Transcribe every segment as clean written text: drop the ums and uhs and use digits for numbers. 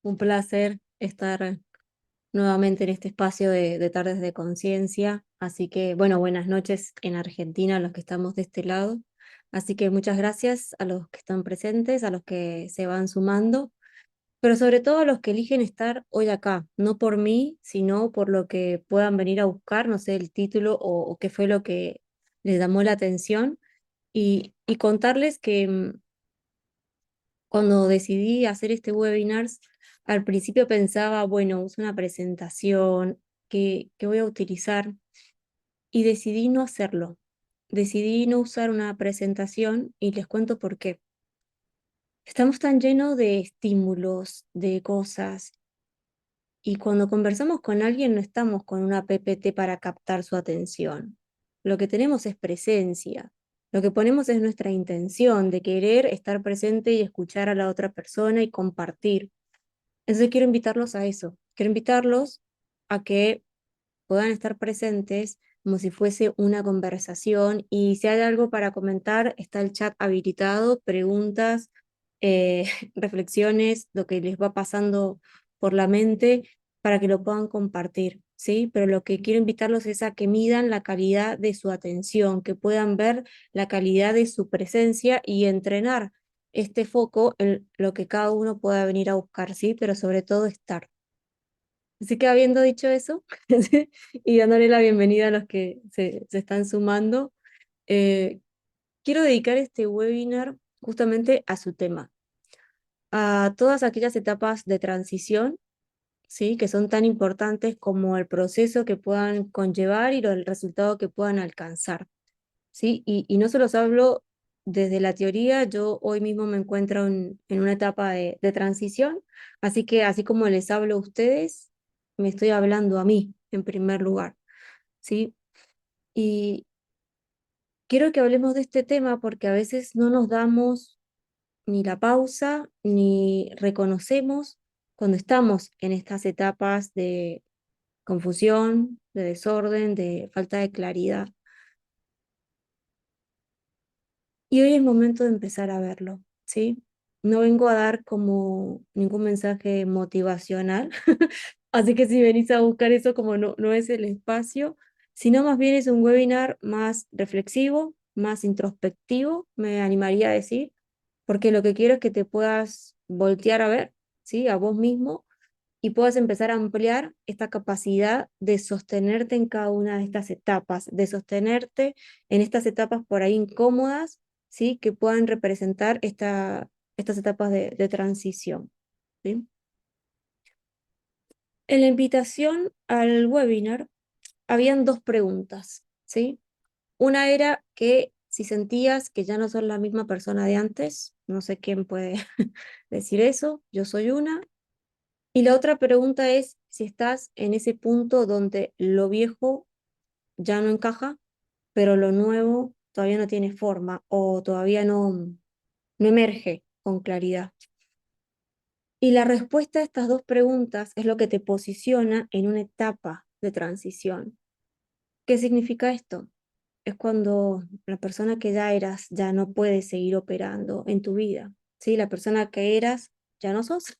Un placer estar nuevamente en este espacio de Tardes de Conciencia. Así que, bueno, buenas noches en Argentina, a los que estamos de este lado. Así que muchas gracias a los que están presentes, a los que se van sumando, pero sobre todo a los que eligen estar hoy acá, no por mí, sino por lo que puedan venir a buscar, no sé, el título o qué fue lo que les llamó la atención. Y contarles que cuando decidí hacer este webinar, al principio pensaba, bueno, es una presentación que voy a utilizar y decidí no hacerlo. Decidí no usar una presentación y les cuento por qué. Estamos tan llenos de estímulos, de cosas, y cuando conversamos con alguien no estamos con una PPT para captar su atención. Lo que tenemos es presencia. Lo que ponemos es nuestra intención de querer estar presente y escuchar a la otra persona y compartir. Entonces quiero invitarlos a eso, quiero invitarlos a que puedan estar presentes como si fuese una conversación y si hay algo para comentar, está el chat habilitado, preguntas, eh, reflexiones, lo que les va pasando por la mente para que lo puedan compartir, ¿sí? Pero lo que quiero invitarlos es a que midan la calidad de su atención, que puedan ver la calidad de su presencia y entrenar este foco en lo que cada uno pueda venir a buscar, ¿sí? Pero sobre todo estar. Así que habiendo dicho eso, y dándole la bienvenida a los que se están sumando, eh, quiero dedicar este webinar justamente a su tema, a todas aquellas etapas de transición, ¿sí? Que son tan importantes como el proceso que puedan conllevar y el resultado que puedan alcanzar, ¿sí? Y no se los hablo desde la teoría, yo hoy mismo me encuentro en una etapa de transición, así que así como les hablo a ustedes, me estoy hablando a mí en primer lugar, ¿sí? Y quiero que hablemos de este tema porque a veces no nos damos ni la pausa ni reconocemos cuando estamos en estas etapas de confusión, de desorden, de falta de claridad. Y hoy es momento de empezar a verlo, ¿sí? No vengo a dar como ningún mensaje motivacional, así que si venís a buscar eso como no es el espacio, sino más bien es un webinar más reflexivo, más introspectivo, me animaría a decir, porque lo que quiero es que te puedas voltear a ver, ¿sí? A vos mismo y puedas empezar a ampliar esta capacidad de sostenerte en cada una de estas etapas, de sostenerte en estas etapas por ahí incómodas, ¿sí? Que puedan representar estas etapas de transición, ¿sí? En la invitación al webinar habían dos preguntas, ¿sí? Una era que si sentías que ya no sos la misma persona de antes, no sé quién puede decir eso, yo soy una. Y la otra pregunta es si estás en ese punto donde lo viejo ya no encaja, pero lo nuevo todavía no tiene forma o todavía no emerge con claridad. Y la respuesta a estas dos preguntas es lo que te posiciona en una etapa de transición. ¿Qué significa esto? Es cuando la persona que ya eras ya no puede seguir operando en tu vida, ¿sí? La persona que eras ya no sos,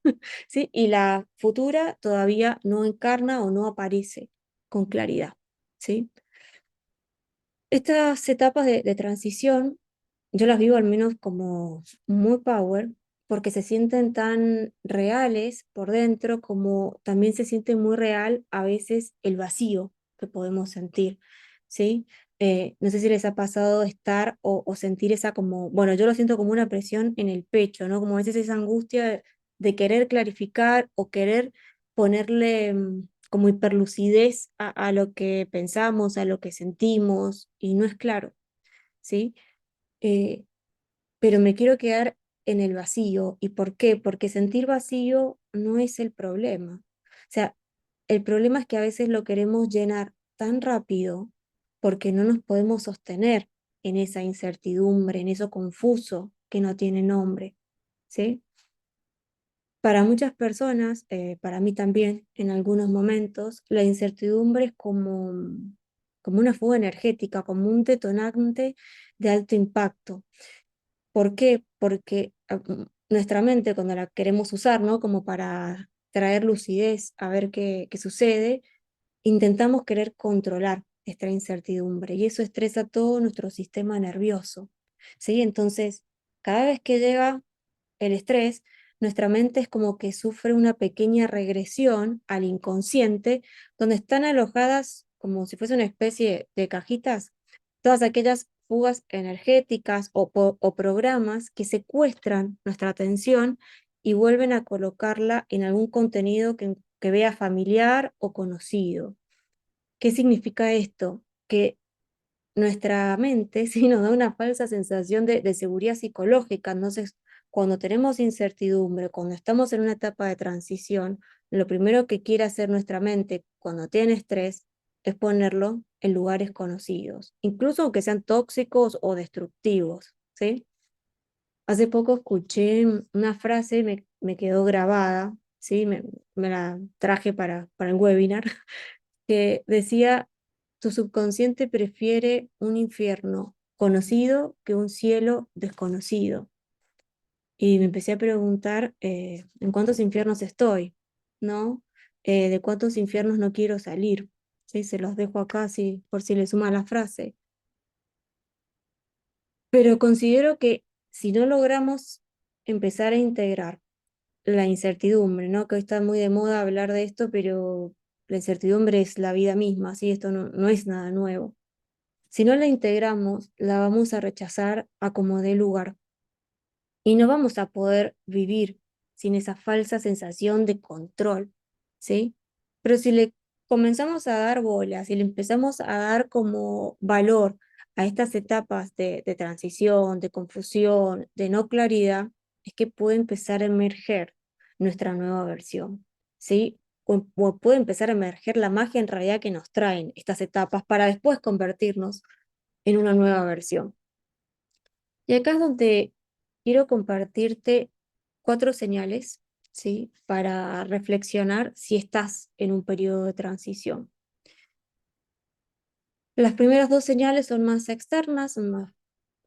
¿sí? Y la futura todavía no encarna o no aparece con claridad, ¿sí? Estas etapas de transición yo las vivo al menos como muy power porque se sienten tan reales por dentro como también se siente muy real a veces el vacío que podemos sentir, ¿sí? No sé si les ha pasado estar o sentir esa como, bueno, yo lo siento como una presión en el pecho, ¿no? Como a veces esa angustia de querer clarificar o querer ponerle como hiperlucidez a lo que pensamos, a lo que sentimos, y no es claro, ¿sí? Eh, pero me quiero quedar en el vacío. ¿Y por qué? Porque sentir vacío no es el problema. O sea, el problema es que a veces lo queremos llenar tan rápido porque no nos podemos sostener en esa incertidumbre, en eso confuso que no tiene nombre, ¿sí? Para muchas personas, para mí también, en algunos momentos, la incertidumbre es como una fuga energética, como un detonante de alto impacto. ¿Por qué? Porque nuestra mente, cuando la queremos usar, ¿no? Como para traer lucidez a ver qué sucede, intentamos querer controlar esta incertidumbre y eso estresa todo nuestro sistema nervioso, ¿sí? Entonces, cada vez que llega el estrés, nuestra mente es como que sufre una pequeña regresión al inconsciente, donde están alojadas como si fuese una especie de cajitas, todas aquellas fugas energéticas o programas que secuestran nuestra atención y vuelven a colocarla en algún contenido que vea familiar o conocido. ¿Qué significa esto? Que nuestra mente sí nos da una falsa sensación de seguridad psicológica. Entonces, cuando tenemos incertidumbre, cuando estamos en una etapa de transición, lo primero que quiere hacer nuestra mente cuando tiene estrés es ponerlo en lugares conocidos, incluso aunque sean tóxicos o destructivos, ¿sí? Hace poco escuché una frase, me quedó grabada, ¿sí? Me la traje para el webinar, que decía, tu subconsciente prefiere un infierno conocido que un cielo desconocido. Y me empecé a preguntar en cuántos infiernos estoy, ¿no? De cuántos infiernos no quiero salir. ¿Sí? Se los dejo acá por si le suma la frase. Pero considero que si no logramos empezar a integrar la incertidumbre, ¿no? Que hoy está muy de moda hablar de esto, pero la incertidumbre es la vida misma, ¿sí? Esto no es nada nuevo. Si no la integramos, la vamos a rechazar a como dé lugar y no vamos a poder vivir sin esa falsa sensación de control, ¿sí? Pero si le comenzamos a dar bolas, si le empezamos a dar como valor a estas etapas de transición, de confusión, de no claridad, es que puede empezar a emerger nuestra nueva versión, ¿sí? O puede empezar a emerger la magia en realidad que nos traen estas etapas para después convertirnos en una nueva versión. Y acá es donde quiero compartirte 4 señales, ¿sí? Para reflexionar si estás en un periodo de transición. Las primeras 2 señales son más externas,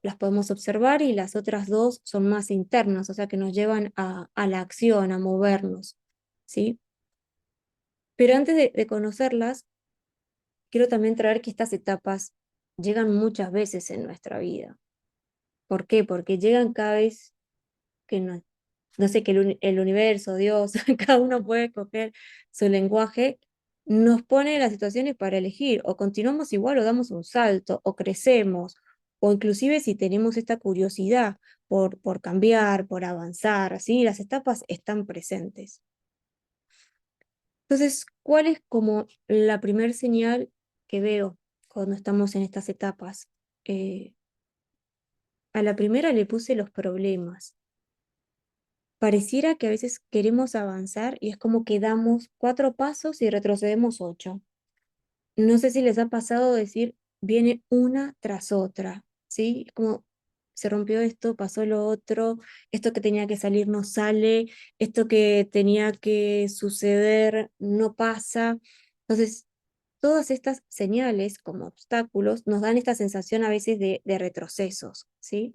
las podemos observar, y las otras 2 son más internas, o sea que nos llevan a la acción, a movernos, ¿sí? Pero antes de conocerlas, quiero también traer que estas etapas llegan muchas veces en nuestra vida. ¿Por qué? Porque llegan cada vez que no sé, que el universo, Dios, cada uno puede escoger su lenguaje, nos pone en las situaciones para elegir, o continuamos igual o damos un salto, o crecemos, o inclusive si tenemos esta curiosidad por cambiar, por avanzar, así las etapas están presentes. Entonces, ¿cuál es como la primer señal que veo cuando estamos en estas etapas? A la primera le puse los problemas. Pareciera que a veces queremos avanzar y es como que damos 4 pasos y retrocedemos 8. No sé si les ha pasado decir, viene una tras otra, ¿sí? Como se rompió esto, pasó lo otro, esto que tenía que salir no sale, esto que tenía que suceder no pasa. Entonces, todas estas señales como obstáculos nos dan esta sensación a veces de retrocesos, ¿sí?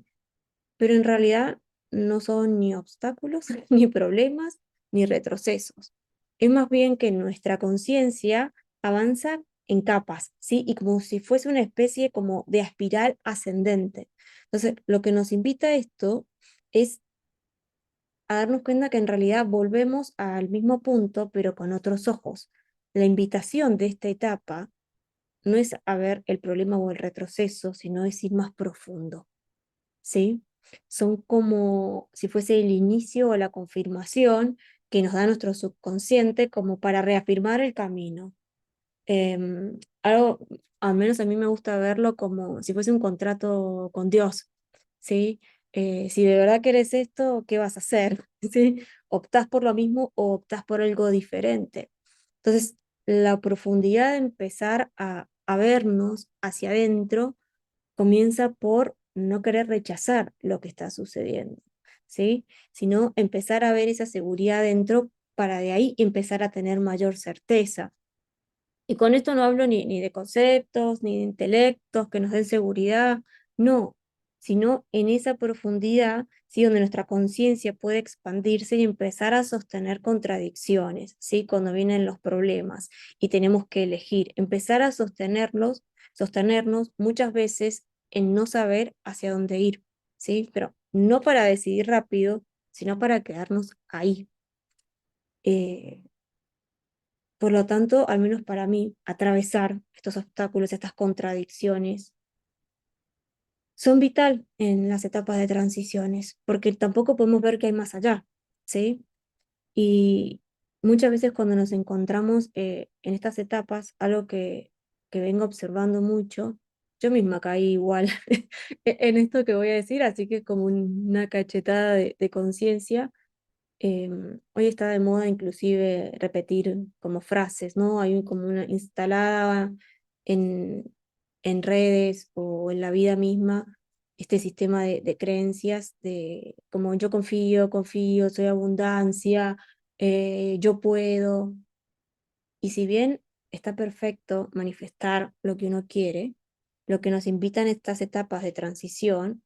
Pero en realidad no son ni obstáculos, ni problemas, ni retrocesos. Es más bien que nuestra conciencia avanza en capas, ¿sí? Y como si fuese una especie como de espiral ascendente. Entonces, lo que nos invita a esto es a darnos cuenta que en realidad volvemos al mismo punto, pero con otros ojos. La invitación de esta etapa no es a ver el problema o el retroceso, sino es ir más profundo. ¿Sí? Son como si fuese el inicio o la confirmación que nos da nuestro subconsciente como para reafirmar el camino. Algo, al menos a mí me gusta verlo como si fuese un contrato con Dios, ¿sí? Si de verdad querés esto, ¿qué vas a hacer? ¿Sí? ¿Optás por lo mismo o optás por algo diferente? Entonces, la profundidad de empezar a vernos hacia adentro comienza por no querer rechazar lo que está sucediendo, ¿sí? Sino empezar a ver esa seguridad dentro para de ahí empezar a tener mayor certeza. Y con esto no hablo ni de conceptos, ni de intelectos que nos den seguridad, no, sino en esa profundidad, ¿sí? Donde nuestra conciencia puede expandirse y empezar a sostener contradicciones, ¿sí? Cuando vienen los problemas y tenemos que elegir, empezar a sostenernos muchas veces en no saber hacia dónde ir, ¿sí? Pero no para decidir rápido, sino para quedarnos ahí. Eh, por lo tanto, al menos para mí, atravesar estos obstáculos, estas contradicciones, son vital en las etapas de transiciones, porque tampoco podemos ver que hay más allá, ¿sí? Y muchas veces cuando nos encontramos en estas etapas, algo que vengo observando mucho, yo misma caí igual en esto que voy a decir, así que es como una cachetada de conciencia. Hoy está de moda inclusive repetir como frases, ¿no? Hay como una instalada en, en redes o en la vida misma este sistema de creencias de como yo confío, soy abundancia, yo puedo. Y si bien está perfecto manifestar lo que uno quiere, lo que nos invitan estas etapas de transición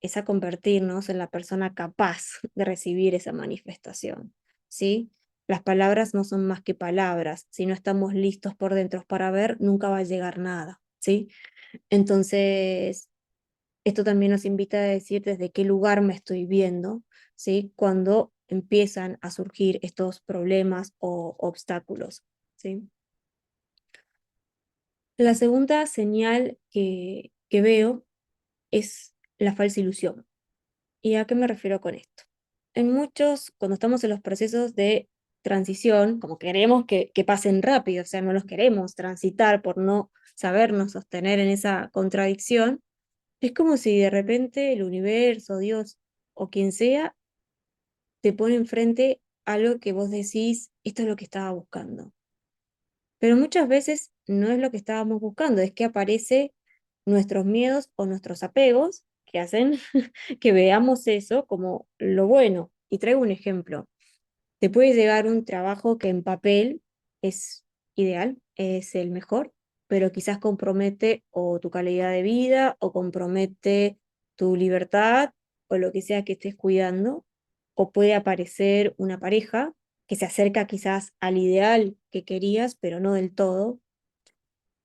es a convertirnos en la persona capaz de recibir esa manifestación, ¿sí? Las palabras no son más que palabras. Si no estamos listos por dentro para ver, nunca va a llegar nada, ¿sí? Entonces, esto también nos invita a decir desde qué lugar me estoy viendo, ¿sí? Cuando empiezan a surgir estos problemas o obstáculos, ¿sí? La segunda señal que veo es la falsa ilusión. ¿Y a qué me refiero con esto? En muchos, cuando estamos en los procesos de transición, como queremos que pasen rápido, o sea, no los queremos transitar por no sabernos sostener en esa contradicción, es como si de repente el universo, Dios o quien sea, te pone enfrente algo que vos decís, esto es lo que estaba buscando. Pero muchas veces no es lo que estábamos buscando, es que aparece nuestros miedos o nuestros apegos que hacen que veamos eso como lo bueno. Y traigo un ejemplo. Te puede llegar un trabajo que en papel es ideal, es el mejor, pero quizás compromete o tu calidad de vida o compromete tu libertad o lo que sea que estés cuidando, o puede aparecer una pareja que se acerca quizás al ideal que querías, pero no del todo,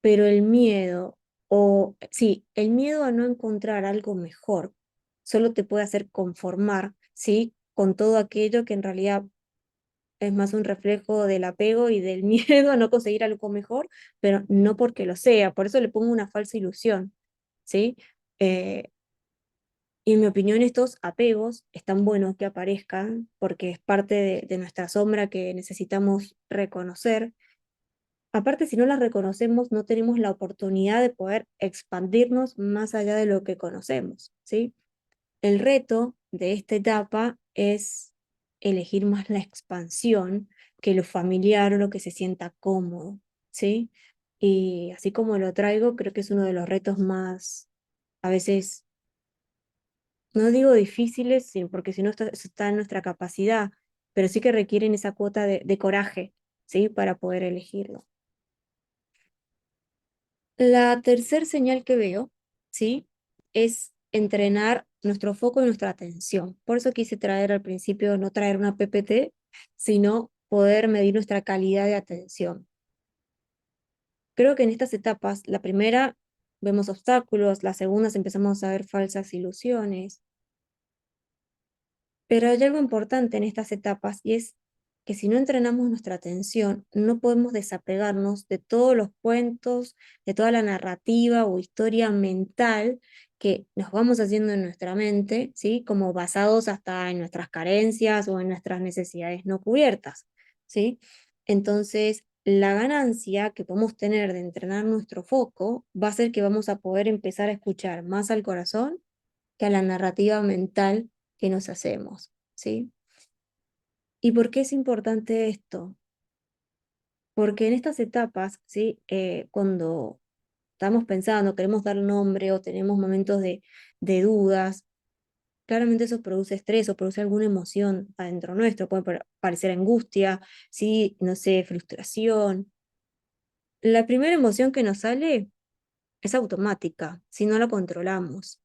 pero el miedo, o sí, el miedo a no encontrar algo mejor, solo te puede hacer conformar, ¿sí? Con todo aquello que en realidad es más un reflejo del apego y del miedo a no conseguir algo mejor, pero no porque lo sea, por eso le pongo una falsa ilusión, ¿sí? Eh, y en mi opinión estos apegos están buenos que aparezcan porque es parte de nuestra sombra que necesitamos reconocer. Aparte, si no las reconocemos, no tenemos la oportunidad de poder expandirnos más allá de lo que conocemos, ¿sí? El reto de esta etapa es elegir más la expansión que lo familiar o lo que se sienta cómodo, ¿sí? Y así como lo traigo, creo que es uno de los retos más, a veces, no digo difíciles, porque si no eso está en nuestra capacidad, pero sí que requieren esa cuota de coraje, ¿sí? Para poder elegirlo. La tercer señal que veo, ¿sí? Es entrenar nuestro foco y nuestra atención. Por eso quise traer al principio, no traer una PPT, sino poder medir nuestra calidad de atención. Creo que en estas etapas, la primera vemos obstáculos, la segunda empezamos a ver falsas ilusiones, pero hay algo importante en estas etapas y es que si no entrenamos nuestra atención, no podemos desapegarnos de todos los cuentos, de toda la narrativa o historia mental que nos vamos haciendo en nuestra mente, ¿sí? Como basados hasta en nuestras carencias o en nuestras necesidades no cubiertas, ¿sí? Entonces, la ganancia que podemos tener de entrenar nuestro foco va a ser que vamos a poder empezar a escuchar más al corazón que a la narrativa mental que nos hacemos, ¿sí? ¿Y por qué es importante esto? Porque en estas etapas, ¿sí? Cuando estamos pensando, queremos dar nombre o tenemos momentos de dudas, claramente eso produce estrés o produce alguna emoción adentro nuestro, puede parecer angustia, ¿sí? No sé, frustración. La primera emoción que nos sale es automática, si no la controlamos.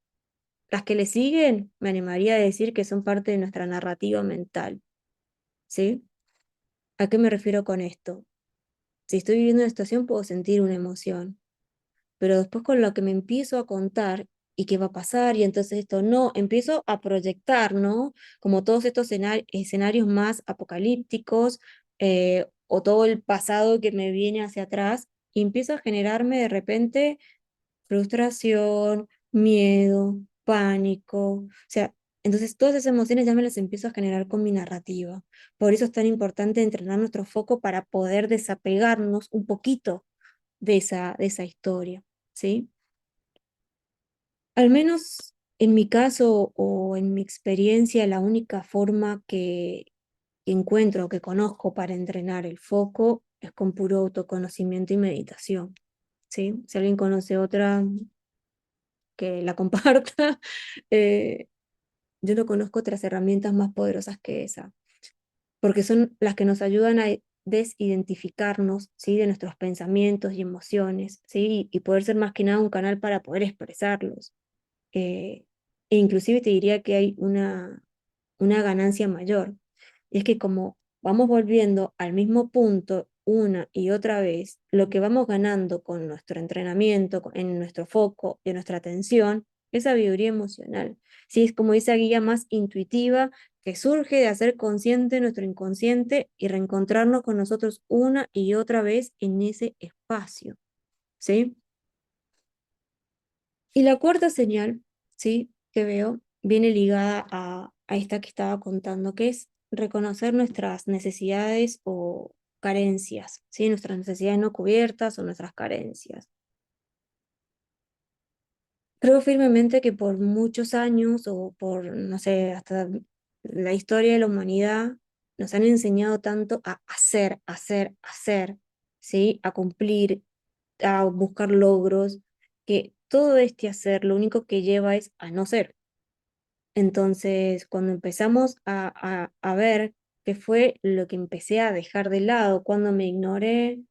Las que le siguen, me animaría a decir que son parte de nuestra narrativa mental, ¿sí? ¿A qué me refiero con esto? Si estoy viviendo una situación, puedo sentir una emoción, pero después con lo que me empiezo a contar y qué va a pasar, y entonces esto no, empiezo a proyectar, ¿no? Como todos estos escenarios más apocalípticos, o todo el pasado que me viene hacia atrás, y empiezo a generarme de repente frustración, miedo, pánico, o sea, entonces todas esas emociones ya me las empiezo a generar con mi narrativa. Por eso es tan importante entrenar nuestro foco para poder desapegarnos un poquito de esa historia, ¿sí? Al menos en mi caso o en mi experiencia, la única forma que encuentro, que conozco para entrenar el foco es con puro autoconocimiento y meditación, ¿sí? Si alguien conoce otra, que la comparta. Eh, yo no conozco otras herramientas más poderosas que esa, porque son las que nos ayudan a desidentificarnos, ¿sí? De nuestros pensamientos y emociones, ¿sí? Y poder ser más que nada un canal para poder expresarlos. Eh, e inclusive te diría que hay una ganancia mayor. Y es que como vamos volviendo al mismo punto una y otra vez, lo que vamos ganando con nuestro entrenamiento, en nuestro foco y en nuestra atención, es sabiduría emocional. Sí, es como esa guía más intuitiva que surge de hacer consciente nuestro inconsciente y reencontrarnos con nosotros una y otra vez en ese espacio, ¿sí? Y la cuarta señal, ¿sí? Que veo, viene ligada a esta que estaba contando, que es reconocer nuestras necesidades o carencias, ¿sí? Nuestras necesidades no cubiertas o nuestras carencias. Creo firmemente que por muchos años o por, no sé, hasta la historia de la humanidad, nos han enseñado tanto a hacer, hacer, hacer, ¿sí? A cumplir, a buscar logros, que todo este hacer lo único que lleva es a no ser. Entonces, cuando empezamos a ver qué fue lo que empecé a dejar de lado, cuando me ignoré,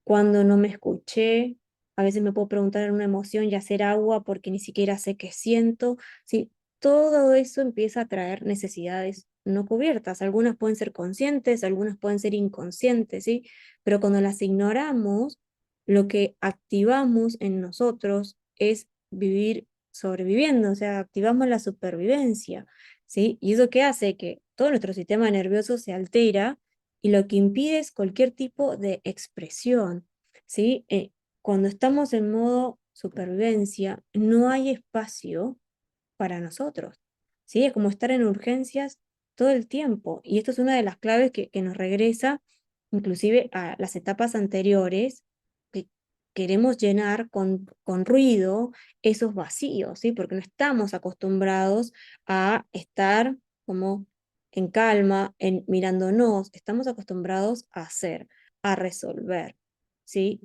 cuando no me escuché, a veces me puedo preguntar en una emoción y hacer agua porque ni siquiera sé qué siento, ¿sí? Todo eso empieza a traer necesidades no cubiertas. Algunas pueden ser conscientes, algunas pueden ser inconscientes, ¿sí? Pero cuando las ignoramos, lo que activamos en nosotros es vivir sobreviviendo, o sea, activamos la supervivencia, ¿sí? ¿Y eso qué hace? Que todo nuestro sistema nervioso se altera y lo que impide es cualquier tipo de expresión, ¿sí? Cuando estamos en modo supervivencia, no hay espacio para nosotros, ¿sí? Es como estar en urgencias todo el tiempo. Y esto es una de las claves que nos regresa inclusive a las etapas anteriores, que queremos llenar con ruido esos vacíos, ¿sí? Porque no estamos acostumbrados a estar como en calma, mirándonos, estamos acostumbrados a hacer, a resolver, ¿sí?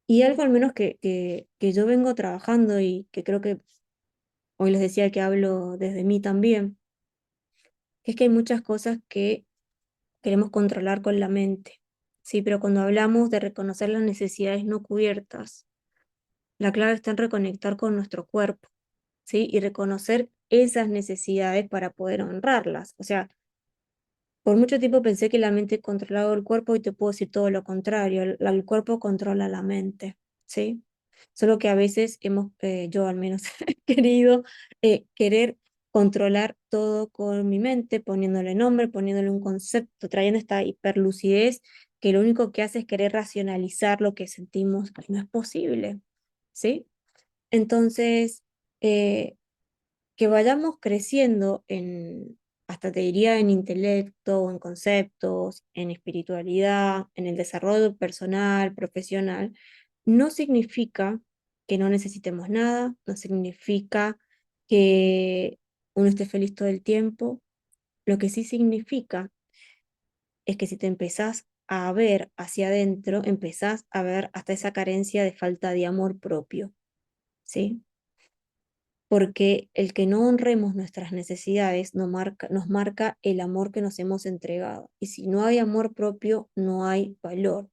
Y algo al menos que yo vengo trabajando y que creo que hoy les decía que hablo desde mí también, es que hay muchas cosas que queremos controlar con la mente, ¿sí? Pero cuando hablamos de reconocer las necesidades no cubiertas, la clave está en reconectar con nuestro cuerpo, ¿sí? Y reconocer esas necesidades para poder honrarlas. O sea, por mucho tiempo pensé que la mente controlaba el cuerpo y te puedo decir todo lo contrario, el cuerpo controla la mente, ¿sí? Solo que a veces hemos, yo al menos, querido querer controlar todo con mi mente, poniéndole nombre, poniéndole un concepto, trayendo esta hiperlucidez que lo único que hace es querer racionalizar lo que sentimos, y no es posible, ¿sí? Entonces, eh, que vayamos creciendo hasta te diría en intelecto, en conceptos, en espiritualidad, en el desarrollo personal, profesional, no significa que no necesitemos nada, no significa que uno esté feliz todo el tiempo. Lo que sí significa es que si te empezás a ver hacia adentro, empezás a ver hasta esa carencia de falta de amor propio, ¿sí? Porque el que no honremos nuestras necesidades nos marca el amor que nos hemos entregado. Y si no hay amor propio, no hay valor,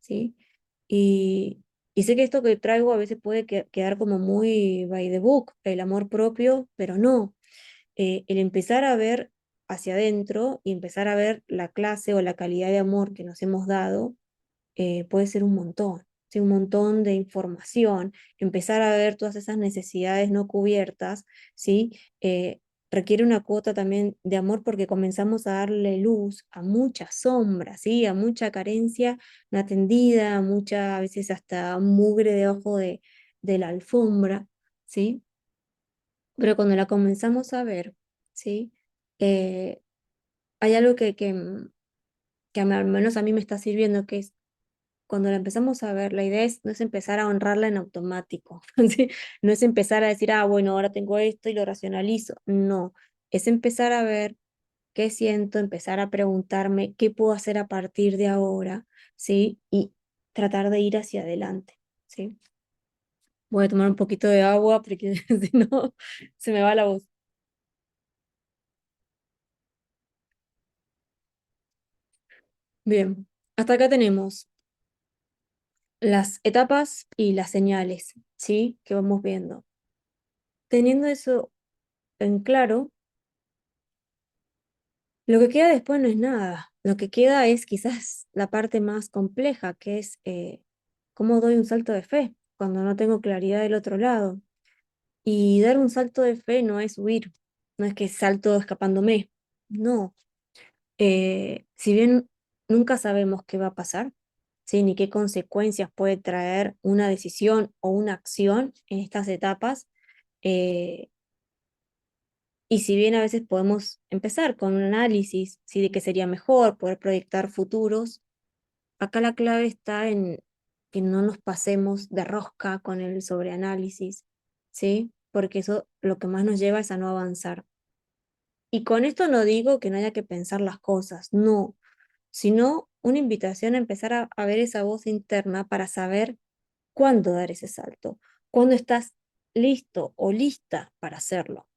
¿sí? Y Y sé que esto que traigo a veces puede quedar como muy by the book, el amor propio, pero no. El empezar a ver hacia adentro y empezar a ver la clase o la calidad de amor que nos hemos dado, puede ser un montón, ¿sí? Un montón de información, empezar a ver todas esas necesidades no cubiertas, ¿sí? Requiere una cuota también de amor porque comenzamos a darle luz a mucha sombra, ¿sí? A mucha carencia no atendida, a mucha, a veces hasta mugre debajo de la alfombra, ¿sí? Pero cuando la comenzamos a ver, ¿sí? Eh, Hay algo que al menos a mí me está sirviendo, que es cuando la empezamos a ver, la idea no es empezar a honrarla en automático, ¿sí? No es empezar a decir, ah, bueno, ahora tengo esto y lo racionalizo. No, es empezar a ver qué siento, empezar a preguntarme qué puedo hacer a partir de ahora, ¿sí? Y tratar de ir hacia adelante, ¿sí? Voy a tomar un poquito de agua porque si no, se me va la voz. Bien, hasta acá tenemos las etapas y las señales, ¿sí? Que vamos viendo. Teniendo eso en claro, lo que queda después no es nada. Lo que queda es quizás la parte más compleja, que es cómo doy un salto de fe cuando no tengo claridad del otro lado. Y dar un salto de fe no es huir, no es que salto escapándome, no. Si bien nunca sabemos qué va a pasar, ¿sí? Ni qué consecuencias puede traer una decisión o una acción en estas etapas, eh, y si bien a veces podemos empezar con un análisis, ¿sí? De qué sería mejor, poder proyectar futuros, acá la clave está en que no nos pasemos de rosca con el sobreanálisis, ¿sí? Porque eso lo que más nos lleva es a no avanzar. Y con esto no digo que no haya que pensar las cosas, no, sino una invitación a empezar a ver esa voz interna para saber cuándo dar ese salto, cuándo estás listo o lista para hacerlo.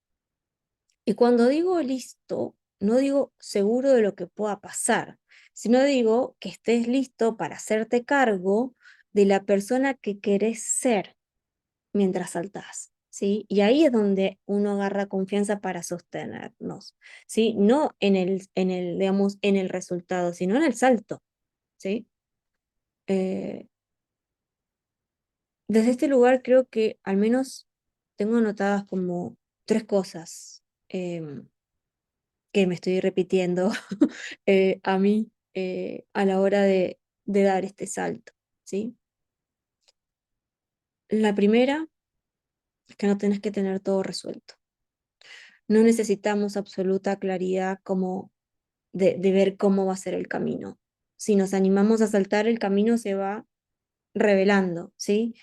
Y cuando digo listo, no digo seguro de lo que pueda pasar, sino digo que estés listo para hacerte cargo de la persona que querés ser mientras saltás, ¿sí? Y ahí es donde uno agarra confianza para sostenernos, ¿sí? No digamos, en el resultado, sino en el salto, ¿sí? Eh, Desde este lugar creo que al menos tengo anotadas como tres cosas, que me estoy repitiendo a mí, a la hora de dar este salto, ¿sí? La primera es que no tenés que tener todo resuelto. No necesitamos absoluta claridad como de ver cómo va a ser el camino. Si nos animamos a saltar, el camino se va revelando, ¿sí?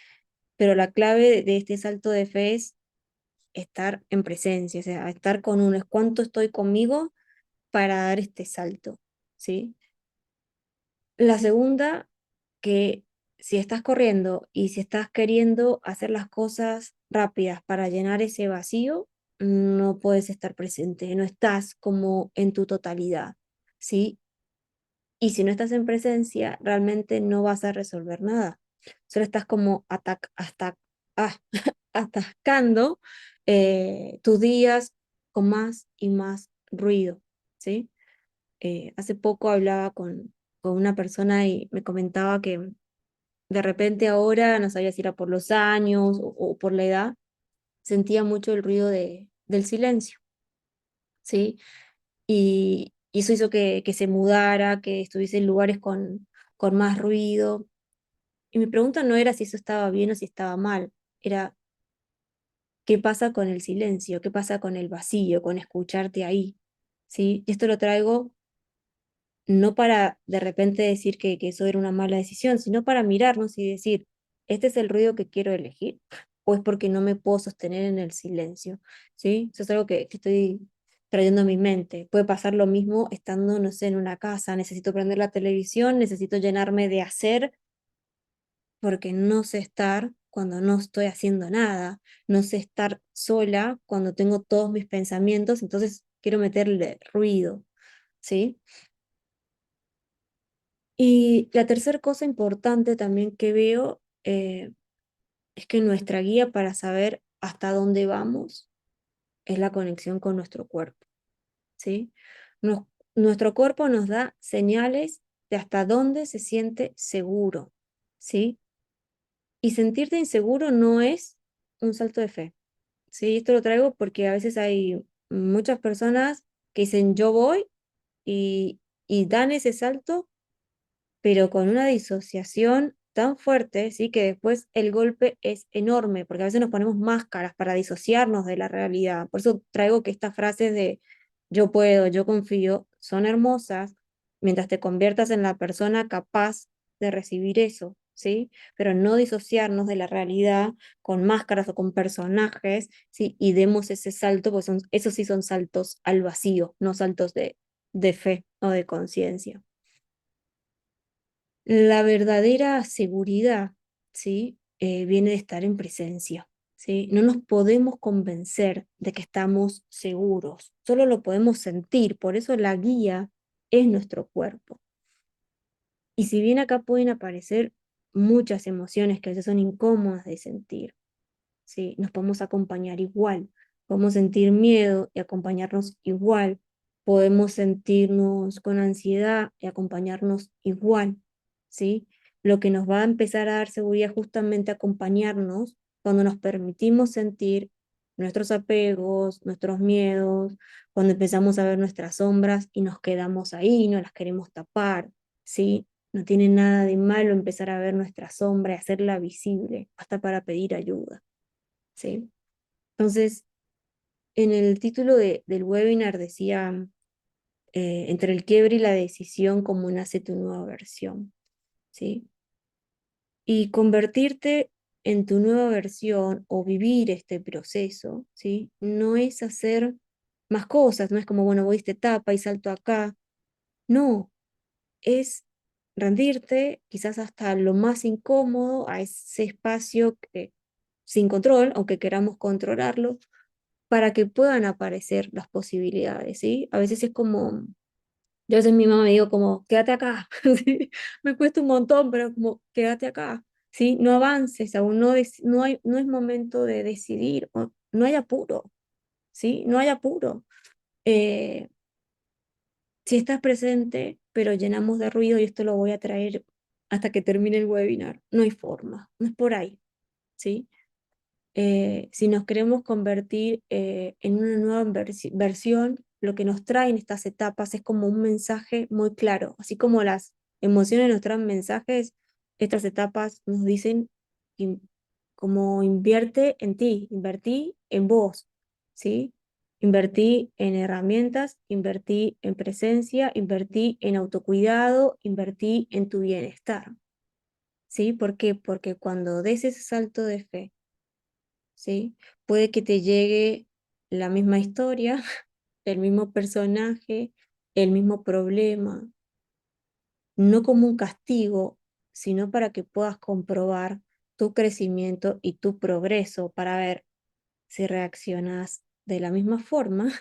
Pero la clave de este salto de fe es estar en presencia, o sea, estar con uno, es cuánto estoy conmigo para dar este salto, ¿sí? La segunda, que si estás corriendo y si estás queriendo hacer las cosas rápidas para llenar ese vacío, no puedes estar presente, no estás como en tu totalidad, ¿sí? Y si no estás en presencia, realmente no vas a resolver nada. Solo estás como ah, atascando tus días con más y más ruido, ¿sí? Hace poco hablaba con una persona y me comentaba que de repente ahora, no sabía si era por los años o por la edad, sentía mucho el ruido del silencio, ¿sí? Y eso hizo que se mudara, que estuviese en lugares con más ruido. Y mi pregunta no era si eso estaba bien o si estaba mal, era qué pasa con el silencio, qué pasa con el vacío, con escucharte ahí, ¿sí? Y esto lo traigo no para de repente decir que eso era una mala decisión, sino para mirarnos y decir, ¿este es el ruido que quiero elegir? ¿O es porque no me puedo sostener en el silencio? ¿Sí? Eso es algo que estoy trayendo a mi mente. Puede pasar lo mismo estando, no sé, en una casa, necesito prender la televisión, necesito llenarme de hacer porque no sé estar cuando no estoy haciendo nada, no sé estar sola cuando tengo todos mis pensamientos, entonces quiero meterle ruido, ¿sí? Y la tercera cosa importante también que veo es que nuestra guía para saber hasta dónde vamos es la conexión con nuestro cuerpo, ¿sí? Nos- Nuestro cuerpo nos da señales de hasta dónde se siente seguro, ¿sí? Y sentirte inseguro no es un salto de fe, ¿sí? Esto lo traigo porque a veces hay muchas personas que dicen yo voy y dan ese salto pero con una disociación tan fuerte, ¿sí? Que después el golpe es enorme, porque a veces nos ponemos máscaras para disociarnos de la realidad. Por eso traigo que estas frases de yo puedo, yo confío, son hermosas mientras te conviertas en la persona capaz de recibir eso, ¿sí? Pero no disociarnos de la realidad con máscaras o con personajes, ¿sí? Y demos ese salto, pues esos sí son saltos al vacío, no saltos de fe o de conciencia. La verdadera seguridad, ¿sí? Viene de estar en presencia, ¿sí? No nos podemos convencer de que estamos seguros, solo lo podemos sentir, por eso la guía es nuestro cuerpo. Y si bien acá pueden aparecer muchas emociones que a veces son incómodas de sentir, ¿sí? Nos podemos acompañar igual, podemos sentir miedo y acompañarnos igual, podemos sentirnos con ansiedad y acompañarnos igual, ¿sí? Lo que nos va a empezar a dar seguridad es justamente acompañarnos cuando nos permitimos sentir nuestros apegos, nuestros miedos, cuando empezamos a ver nuestras sombras y nos quedamos ahí, no las queremos tapar, ¿sí? No tiene nada de malo empezar a ver nuestra sombra y hacerla visible, hasta para pedir ayuda. ¿Sí? Entonces, en el título del webinar decía, entre el quiebre y la decisión, cómo nace tu nueva versión, ¿sí? Y convertirte en tu nueva versión o vivir este proceso, ¿sí? No es hacer más cosas, no es como, bueno, voy a esta etapa y salto acá, no, es rendirte quizás hasta lo más incómodo a ese espacio sin control, aunque queramos controlarlo, para que puedan aparecer las posibilidades, ¿sí? A veces es como, yo a veces mi mamá me digo como, quédate acá, ¿sí? Me cuesta un montón, pero como, quédate acá, ¿sí? No avances, aún no es momento de decidir, no hay apuro, ¿sí? No hay apuro. Eh, si estás presente, pero llenamos de ruido, y esto lo voy a traer hasta que termine el webinar, no hay forma, no es por ahí, ¿sí? Si nos queremos convertir en una nueva versión, lo que nos traen estas etapas es como un mensaje muy claro, así como las emociones nos traen mensajes, estas etapas nos dicen como invierte en ti, invertí en vos, ¿sí? Invertí en herramientas, invertí en presencia, invertí en autocuidado, invertí en tu bienestar, ¿sí? ¿Por qué? Porque cuando des ese salto de fe, ¿sí? Puede que te llegue la misma historia, el mismo personaje, el mismo problema, no como un castigo, sino para que puedas comprobar tu crecimiento y tu progreso para ver si reaccionas de la misma forma,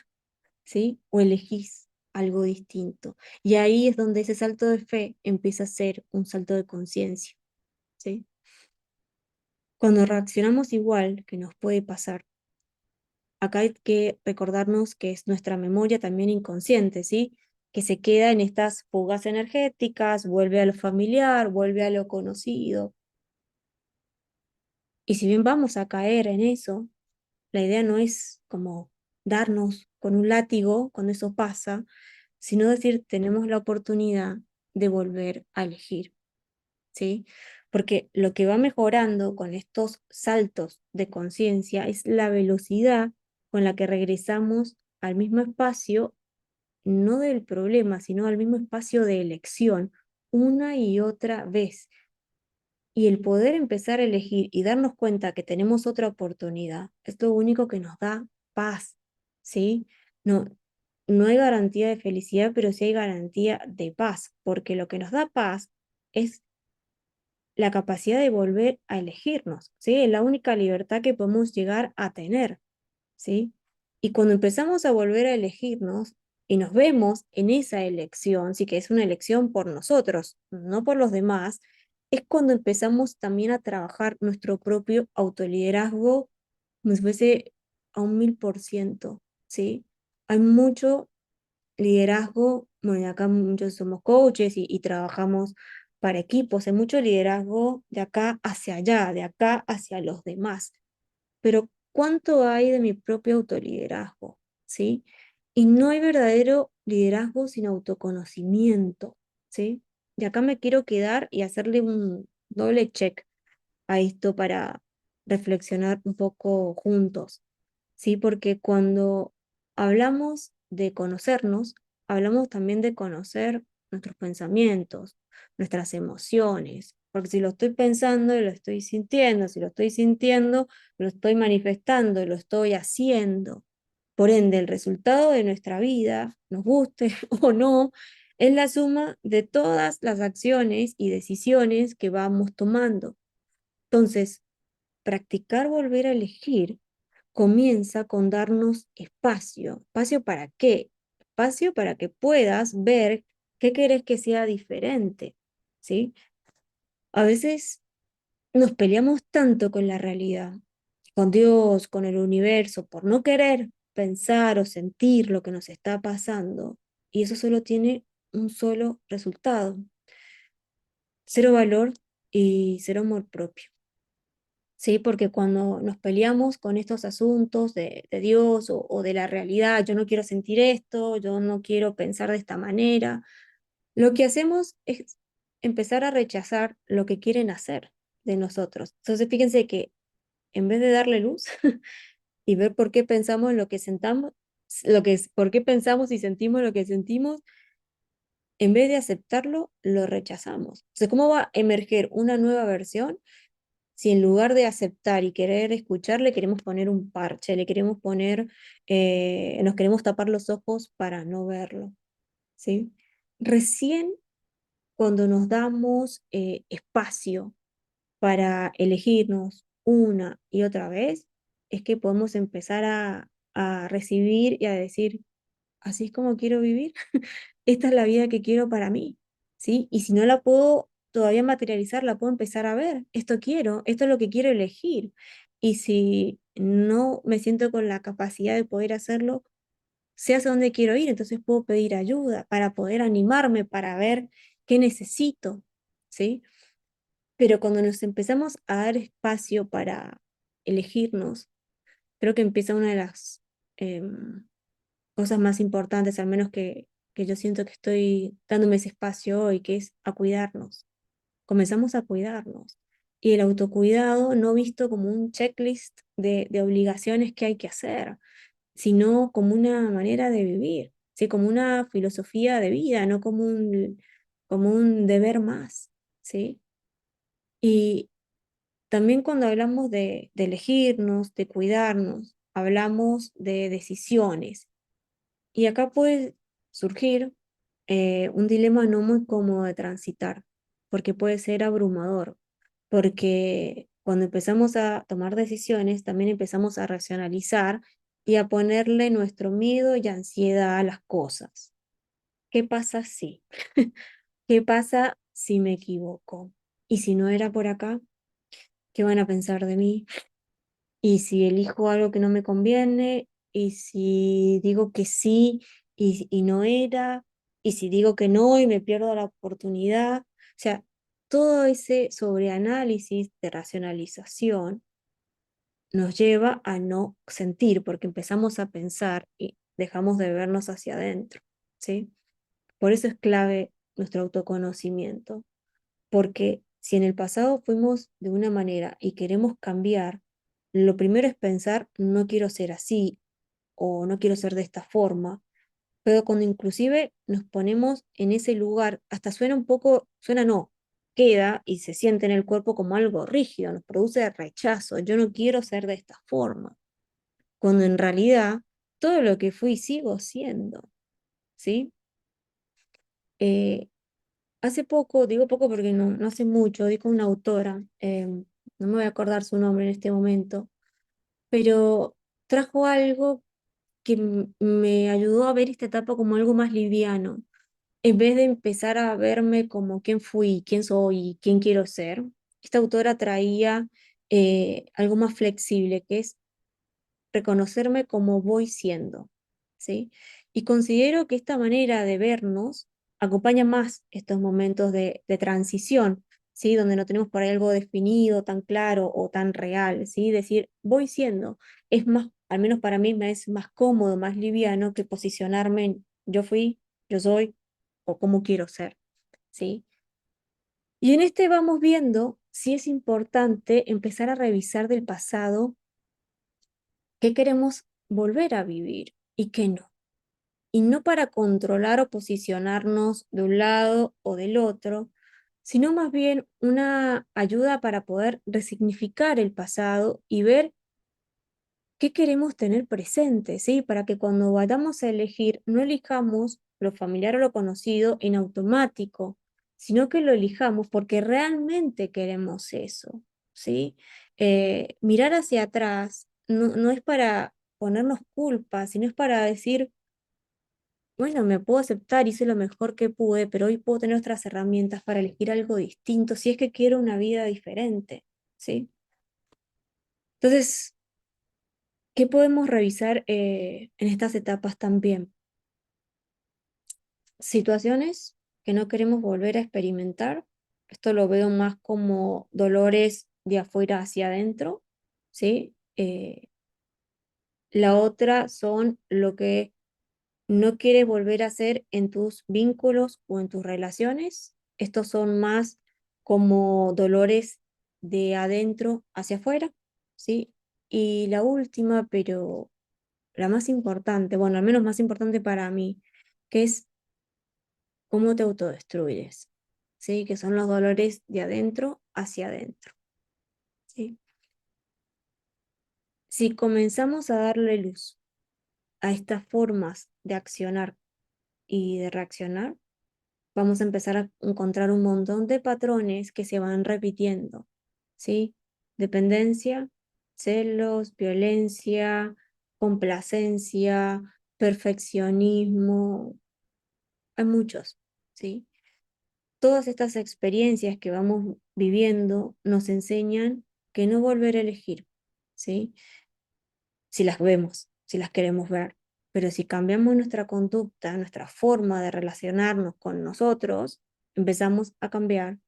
¿sí? O elegís algo distinto. Y ahí es donde ese salto de fe empieza a ser un salto de conciencia, ¿sí? Cuando reaccionamos igual, que nos puede pasar, acá hay que recordarnos que es nuestra memoria también inconsciente, ¿sí? Que se queda en estas fugas energéticas, vuelve a lo familiar, vuelve a lo conocido. Y si bien vamos a caer en eso, la idea no es como darnos con un látigo cuando eso pasa, sino decir, tenemos la oportunidad de volver a elegir, ¿sí? Porque lo que va mejorando con estos saltos de conciencia es la velocidad con la que regresamos al mismo espacio, no del problema, sino al mismo espacio de elección, una y otra vez. Y el poder empezar a elegir y darnos cuenta que tenemos otra oportunidad, es lo único que nos da paz, ¿sí? No, no hay garantía de felicidad, pero sí hay garantía de paz, porque lo que nos da paz es la capacidad de volver a elegirnos, ¿sí? Es la única libertad que podemos llegar a tener, ¿sí? Y cuando empezamos a volver a elegirnos y nos vemos en esa elección, sí que es una elección por nosotros, no por los demás, es cuando empezamos también a trabajar nuestro propio autoliderazgo como si fuese a un 1000%, ¿sí? Hay mucho liderazgo, bueno, y acá muchos somos coaches y trabajamos para equipos, hay mucho liderazgo de acá hacia allá, de acá hacia los demás, pero ¿cuánto hay de mi propio autoliderazgo? ¿Sí? Y no hay verdadero liderazgo sin autoconocimiento, ¿sí? Y acá me quiero quedar y hacerle un doble check a esto para reflexionar un poco juntos, ¿sí? Porque cuando hablamos de conocernos, hablamos también de conocer nuestros pensamientos, nuestras emociones, porque si lo estoy pensando, lo estoy sintiendo, si lo estoy sintiendo, lo estoy manifestando, lo estoy haciendo. Por ende, el resultado de nuestra vida, nos guste o no, es la suma de todas las acciones y decisiones que vamos tomando. Entonces, practicar volver a elegir comienza con darnos espacio. ¿Espacio para qué? Espacio para que puedas ver qué querés que sea diferente, ¿sí? A veces nos peleamos tanto con la realidad, con Dios, con el universo, por no querer pensar o sentir lo que nos está pasando. Y eso solo tiene un solo resultado: cero valor y cero amor propio. ¿Sí? Porque cuando nos peleamos con estos asuntos de Dios o de la realidad, yo no quiero sentir esto, yo no quiero pensar de esta manera, lo que hacemos es empezar a rechazar lo que quieren hacer de nosotros. Entonces, fíjense que en vez de darle luz y ver por qué pensamos lo que sentamos, por qué pensamos y sentimos lo que sentimos, en vez de aceptarlo, lo rechazamos. Entonces, ¿cómo va a emerger una nueva versión si en lugar de aceptar y querer escuchar, le queremos poner un parche, le queremos poner, nos queremos tapar los ojos para no verlo, ¿sí? Recién cuando nos damos espacio para elegirnos una y otra vez, es que podemos empezar a recibir y a decir, así es como quiero vivir, esta es la vida que quiero para mí, ¿sí? Y si no la puedo todavía materializar, la puedo empezar a ver, esto quiero, esto es lo que quiero elegir. Y si no me siento con la capacidad de poder hacerlo, sé hacia dónde quiero ir, entonces puedo pedir ayuda para poder animarme, para ver qué necesito, ¿sí? Pero cuando nos empezamos a dar espacio para elegirnos, creo que empieza una de las cosas más importantes, al menos que yo siento que estoy dándome ese espacio hoy, que es a cuidarnos. Comenzamos a cuidarnos. Y el autocuidado no visto como un checklist de obligaciones que hay que hacer, sino como una manera de vivir, ¿sí? Como una filosofía de vida, no como un deber más, ¿sí? Y también cuando hablamos de elegirnos, de cuidarnos, hablamos de decisiones. Y acá puede surgir un dilema no muy cómodo de transitar, porque puede ser abrumador, porque cuando empezamos a tomar decisiones, también empezamos a racionalizar y a ponerle nuestro miedo y ansiedad a las cosas. ¿Qué pasa si? ¿Qué pasa si me equivoco? ¿Y si no era por acá? ¿Qué van a pensar de mí? ¿Y si elijo algo que no me conviene? ¿Y si digo que sí y no era? ¿Y si digo que no y me pierdo la oportunidad? O sea, todo ese sobreanálisis de racionalización nos lleva a no sentir, porque empezamos a pensar y dejamos de vernos hacia adentro, ¿sí? Por eso es clave nuestro autoconocimiento, porque si en el pasado fuimos de una manera y queremos cambiar, lo primero es pensar, no quiero ser así o no quiero ser de esta forma, pero cuando inclusive nos ponemos en ese lugar, hasta suena un poco, suena no, queda y se siente en el cuerpo como algo rígido, nos produce rechazo, yo no quiero ser de esta forma, cuando en realidad todo lo que fui sigo siendo, ¿sí? Eh, Hace poco, digo poco porque no hace mucho, di con una autora, no me voy a acordar su nombre en este momento, pero trajo algo que me ayudó a ver esta etapa como algo más liviano. en vez de empezar a verme como quién fui, quién soy y quién quiero ser, esta autora traía algo más flexible, que es reconocerme como voy siendo, ¿sí? Y considero que esta manera de vernos acompaña más estos momentos de transición, ¿sí? Donde no tenemos por ahí algo definido, tan claro o tan real, ¿sí? Decir, voy siendo, es más, al menos para mí me es más cómodo, más liviano que posicionarme en yo fui, yo soy o cómo quiero ser, ¿sí? Y en este vamos viendo si es importante empezar a revisar del pasado qué queremos volver a vivir y qué no. Y no para controlar o posicionarnos de un lado o del otro, sino más bien una ayuda para poder resignificar el pasado y ver qué queremos tener presente, ¿sí? Para que cuando vayamos a elegir, no elijamos lo familiar o lo conocido en automático, sino que lo elijamos porque realmente queremos eso, ¿sí? Mirar hacia atrás no es para ponernos culpa, sino es para decir, bueno, me puedo aceptar, hice lo mejor que pude, pero hoy puedo tener otras herramientas para elegir algo distinto, si es que quiero una vida diferente, ¿sí? Entonces, ¿qué podemos revisar en estas etapas también? Situaciones que no queremos volver a experimentar. Esto lo veo más como dolores de afuera hacia adentro, ¿sí? La otra son lo que no quieres volver a hacer en tus vínculos o en tus relaciones. Estos son más como dolores de adentro hacia afuera, ¿sí? Y la última, pero la más importante, bueno, al menos más importante para mí, que es cómo te autodestruyes, ¿sí? Que son los dolores de adentro hacia adentro, ¿sí? Si comenzamos a darle luz a estas formas de accionar y de reaccionar, vamos a empezar a encontrar un montón de patrones que se van repitiendo, ¿sí? Dependencia, celos, violencia, complacencia, perfeccionismo, hay muchos, ¿sí? Todas estas experiencias que vamos viviendo nos enseñan que no volver a elegir, ¿sí? Si las vemos, si las queremos ver. Pero si cambiamos nuestra conducta, nuestra forma de relacionarnos con nosotros, empezamos a cambiar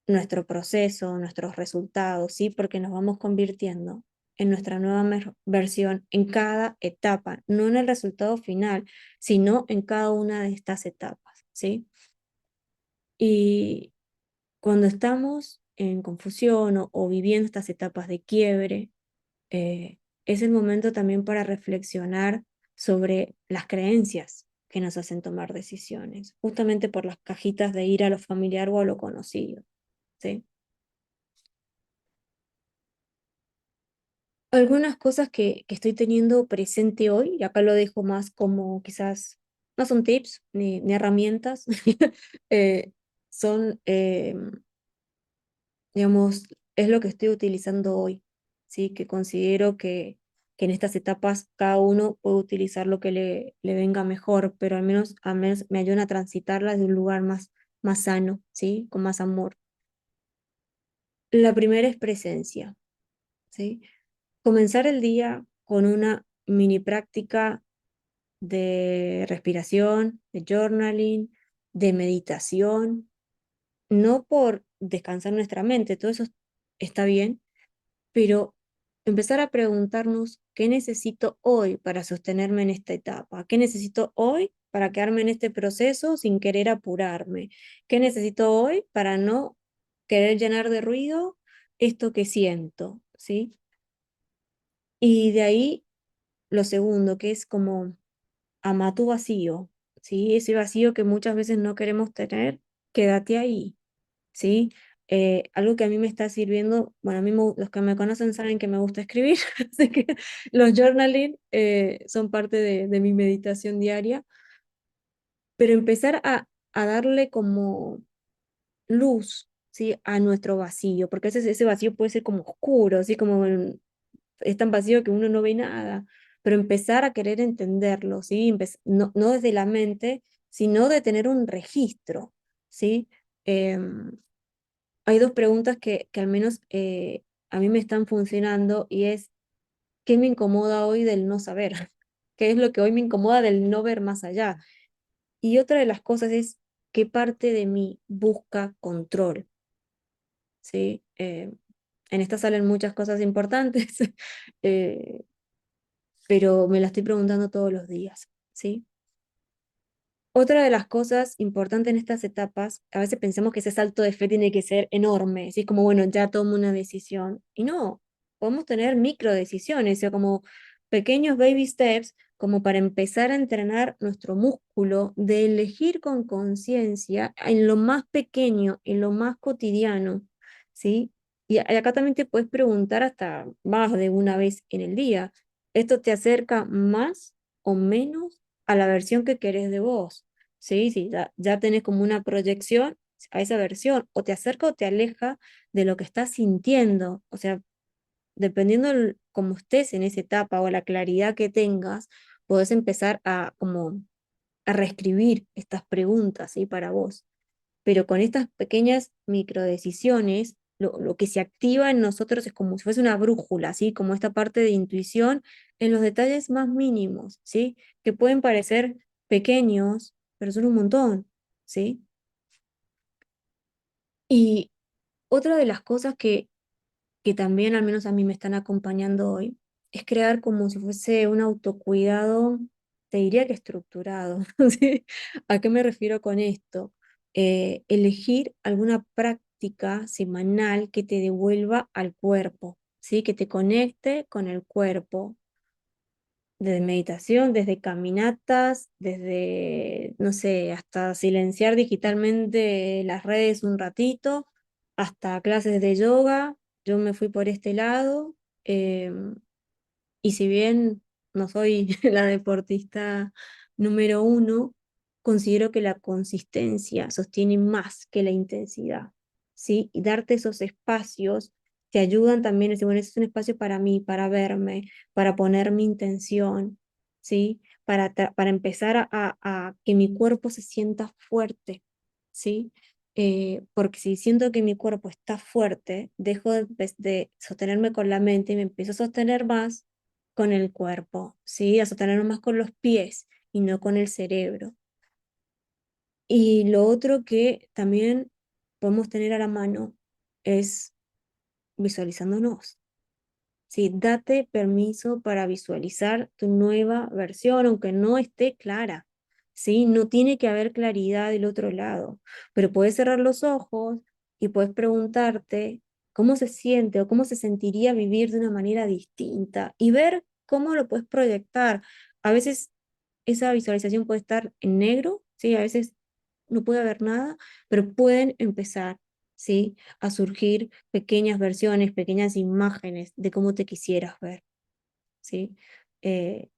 nuestro proceso, nuestros resultados, ¿sí? Porque nos vamos convirtiendo en nuestra nueva versión en cada etapa, no en el resultado final, sino en cada una de estas etapas, ¿sí? Y cuando estamos en confusión o viviendo estas etapas de quiebre, es el momento también para reflexionar sobre las creencias que nos hacen tomar decisiones, justamente por las cajitas de ir a lo familiar o a lo conocido, ¿sí? Algunas cosas que estoy teniendo presente hoy, y acá lo dejo más como quizás, no son tips ni herramientas, eh, son digamos, es lo que estoy utilizando hoy, ¿sí? Que considero que en estas etapas cada uno puede utilizar lo que le venga mejor, pero al menos me ayudan a transitarla de un lugar más sano, ¿sí? Con más amor. La primera es presencia, ¿sí? Comenzar el día con una mini práctica de respiración, de journaling, de meditación, no por descansar nuestra mente, todo eso está bien, pero empezar a preguntarnos qué necesito hoy para sostenerme en esta etapa, qué necesito hoy para quedarme en este proceso sin querer apurarme, qué necesito hoy para no querer llenar de ruido esto que siento, ¿sí? Y de ahí lo segundo, que es como ama tu vacío, ¿sí? Ese vacío que muchas veces no queremos tener, quédate ahí, ¿sí? Algo que a mí me está sirviendo, bueno, a mí los que me conocen saben que me gusta escribir, así que los journaling son parte de mi meditación diaria, pero empezar a darle como luz, ¿sí? A nuestro vacío, porque ese vacío puede ser como oscuro, así como es tan vacío que uno no ve nada, pero empezar a querer entenderlo, ¿sí? No desde la mente, sino de tener un registro, ¿sí? Em, Hay dos preguntas que al menos a mí me están funcionando y es, ¿qué me incomoda hoy del no saber? ¿Qué es lo que hoy me incomoda del no ver más allá? Y otra de las cosas es, ¿qué parte de mí busca control? ¿Sí? En esta salen muchas cosas importantes, eh, pero me la estoy preguntando todos los días, ¿sí? Otra de las cosas importantes en estas etapas, a veces pensamos que ese salto de fe tiene que ser enorme, así como, bueno, ya tomo una decisión. Y no, podemos tener micro decisiones, o sea, como pequeños baby steps, como para empezar a entrenar nuestro músculo de elegir con conciencia en lo más pequeño, en lo más cotidiano, ¿sí? Y acá también te puedes preguntar hasta más de una vez en el día, ¿esto te acerca más o menos a la versión que querés de vos? Sí, sí, ya tenés como una proyección a esa versión, o te acerca o te aleja de lo que estás sintiendo. O sea, dependiendo cómo estés en esa etapa o la claridad que tengas, podés empezar a como a reescribir estas preguntas, ¿sí? Para vos. Pero con estas pequeñas microdecisiones, lo que se activa en nosotros es como si fuese una brújula, ¿sí? Como esta parte de intuición en los detalles más mínimos, ¿sí? Que pueden parecer pequeños, pero son un montón, ¿sí? Y otra de las cosas que también, al menos a mí, me están acompañando hoy, es crear como si fuese un autocuidado, te diría que estructurado. ¿Sí? ¿A qué me refiero con esto? Elegir alguna práctica semanal que te devuelva al cuerpo, ¿sí? Que te conecte con el cuerpo, desde meditación, desde caminatas, desde, no sé, hasta silenciar digitalmente las redes un ratito, hasta clases de yoga. Yo me fui por este lado. em, y si bien no soy la deportista número uno, considero que la consistencia sostiene más que la intensidad, ¿sí? Y darte esos espacios te ayudan también a decir, bueno, ese es un espacio para mí, para verme, para poner mi intención, ¿sí? Para empezar a que mi cuerpo se sienta fuerte, ¿sí? Porque si siento que mi cuerpo está fuerte, dejo de sostenerme con la mente y me empiezo a sostener más con el cuerpo, ¿sí? A sostenernos más con los pies y no con el cerebro. Y lo otro que también podemos tener a la mano es visualizándonos. Sí, date permiso para visualizar tu nueva versión, aunque no esté clara. ¿Sí? No tiene que haber claridad del otro lado, pero puedes cerrar los ojos y puedes preguntarte cómo se siente o cómo se sentiría vivir de una manera distinta y ver cómo lo puedes proyectar. A veces esa visualización puede estar en negro, ¿sí? A veces no puede haber nada, pero pueden empezar, ¿sí? A surgir pequeñas versiones, pequeñas imágenes de cómo te quisieras ver, ¿sí? Eh,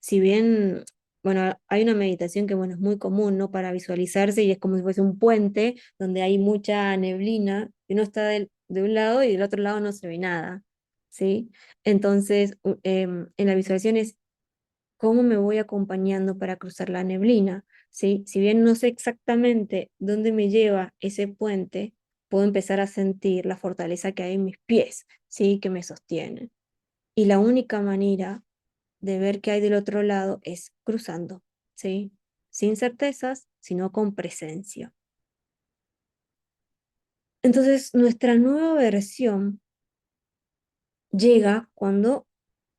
si bien, bueno, hay una meditación que, bueno, es muy común, ¿no? Para visualizarse y es como si fuese un puente donde hay mucha neblina y uno está de un lado y del otro lado no se ve nada, ¿sí? Entonces, en la visualización es cómo me voy acompañando para cruzar la neblina, ¿sí? Si bien no sé exactamente dónde me lleva ese puente, puedo empezar a sentir la fortaleza que hay en mis pies, ¿sí? Que me sostienen. Y la única manera de ver qué hay del otro lado es cruzando, ¿sí? Sin certezas, sino con presencia. Entonces, nuestra nueva versión llega cuando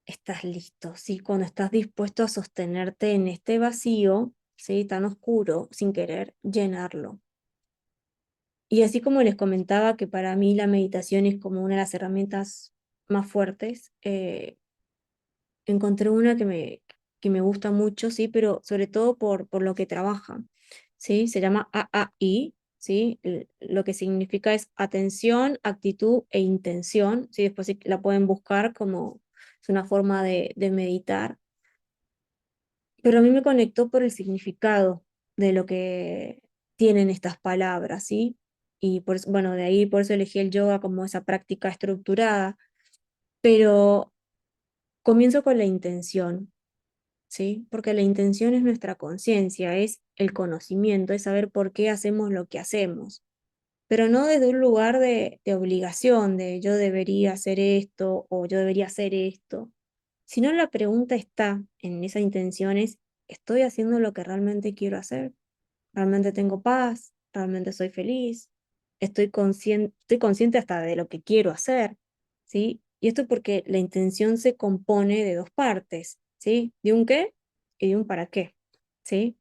estás listo, ¿sí? Cuando estás dispuesto a sostenerte en este vacío, ¿sí? Tan oscuro, sin querer llenarlo. Y así como les comentaba que para mí la meditación es como una de las herramientas más fuertes, encontré una que me gusta mucho, ¿sí? Pero sobre todo por lo que trabaja, ¿sí? Se llama AAI, ¿sí? Lo que significa es atención, actitud e intención, ¿sí? Después sí la pueden buscar como es una forma de meditar, pero a mí me conectó por el significado de lo que tienen estas palabras, ¿sí? Y por bueno, de ahí por eso elegí el yoga como esa práctica estructurada, pero comienzo con la intención, ¿sí? Porque la intención es nuestra conciencia, es el conocimiento, es saber por qué hacemos lo que hacemos, pero no desde un lugar de obligación, de yo debería hacer esto o yo debería hacer esto, sino la pregunta está en esa intención es, ¿estoy haciendo lo que realmente quiero hacer? ¿Realmente tengo paz? ¿Realmente soy feliz? Estoy consciente hasta de lo que quiero hacer, ¿sí? Y esto porque la intención se compone de dos partes, ¿sí? De un qué y de un para qué, ¿sí?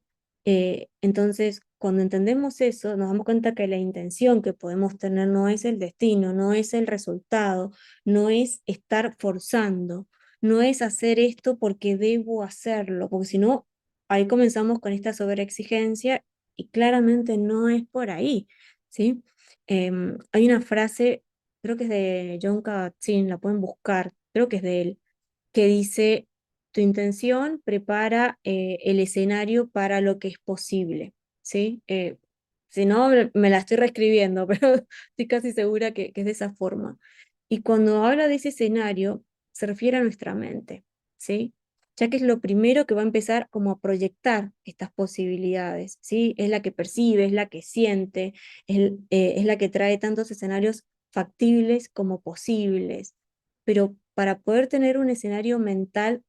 Entonces, cuando entendemos eso, nos damos cuenta que la intención que podemos tener no es el destino, no es el resultado, no es estar forzando, no es hacer esto porque debo hacerlo, porque si no, ahí comenzamos con esta sobreexigencia y claramente no es por ahí, ¿sí? Hay una frase, creo que es de John Kabat-Zinn, la pueden buscar, creo que es de él, que dice, tu intención prepara el escenario para lo que es posible, ¿sí? Si no, me la estoy reescribiendo, pero estoy casi segura que es de esa forma. Y cuando habla de ese escenario, se refiere a nuestra mente, ¿sí? Ya que es lo primero que va a empezar como a proyectar estas posibilidades, ¿sí? Es la que percibe, es la que siente, es la que trae tantos escenarios factibles como posibles. Pero para poder tener un escenario mental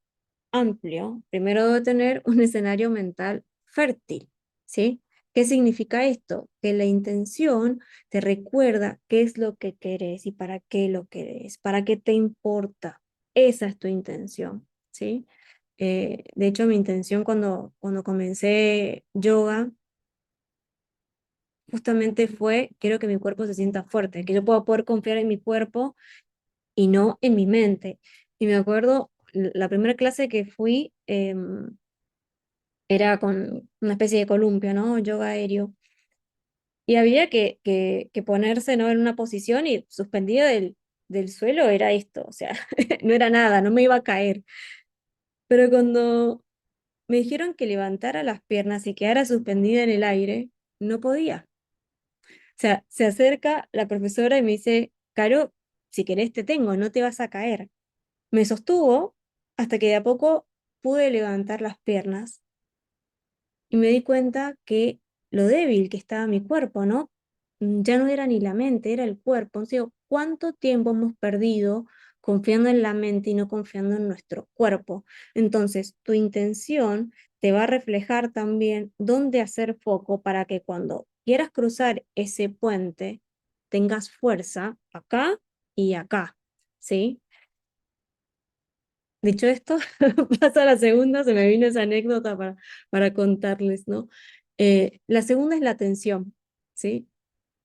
amplio, primero debo tener un escenario mental fértil, ¿sí? ¿Qué significa esto? Que la intención te recuerda qué es lo que querés y para qué lo querés, para qué te importa. Esa es tu intención, ¿sí? De hecho, mi intención cuando comencé yoga justamente fue, quiero que mi cuerpo se sienta fuerte, que yo pueda poder confiar en mi cuerpo y no en mi mente. Y me acuerdo, la primera clase que fui era con una especie de columpio, ¿no? Yoga aéreo. Y había que ponerse, ¿no? En una posición y suspendida del suelo era esto, o sea, no era nada, no me iba a caer. Pero cuando me dijeron que levantara las piernas y quedara suspendida en el aire, no podía. O sea, se acerca la profesora y me dice, Caro, si querés te tengo, no te vas a caer. Me sostuvo hasta que de a poco pude levantar las piernas y me di cuenta que lo débil que estaba mi cuerpo, ¿no? Ya no era ni la mente, era el cuerpo. O sea, ¿cuánto tiempo hemos perdido confiando en la mente y no confiando en nuestro cuerpo? Entonces, tu intención te va a reflejar también dónde hacer foco para que cuando quieras cruzar ese puente tengas fuerza acá y acá, ¿sí? Dicho esto, pasa a la segunda, se me vino esa anécdota para contarles, ¿no? La segunda es la atención, ¿sí?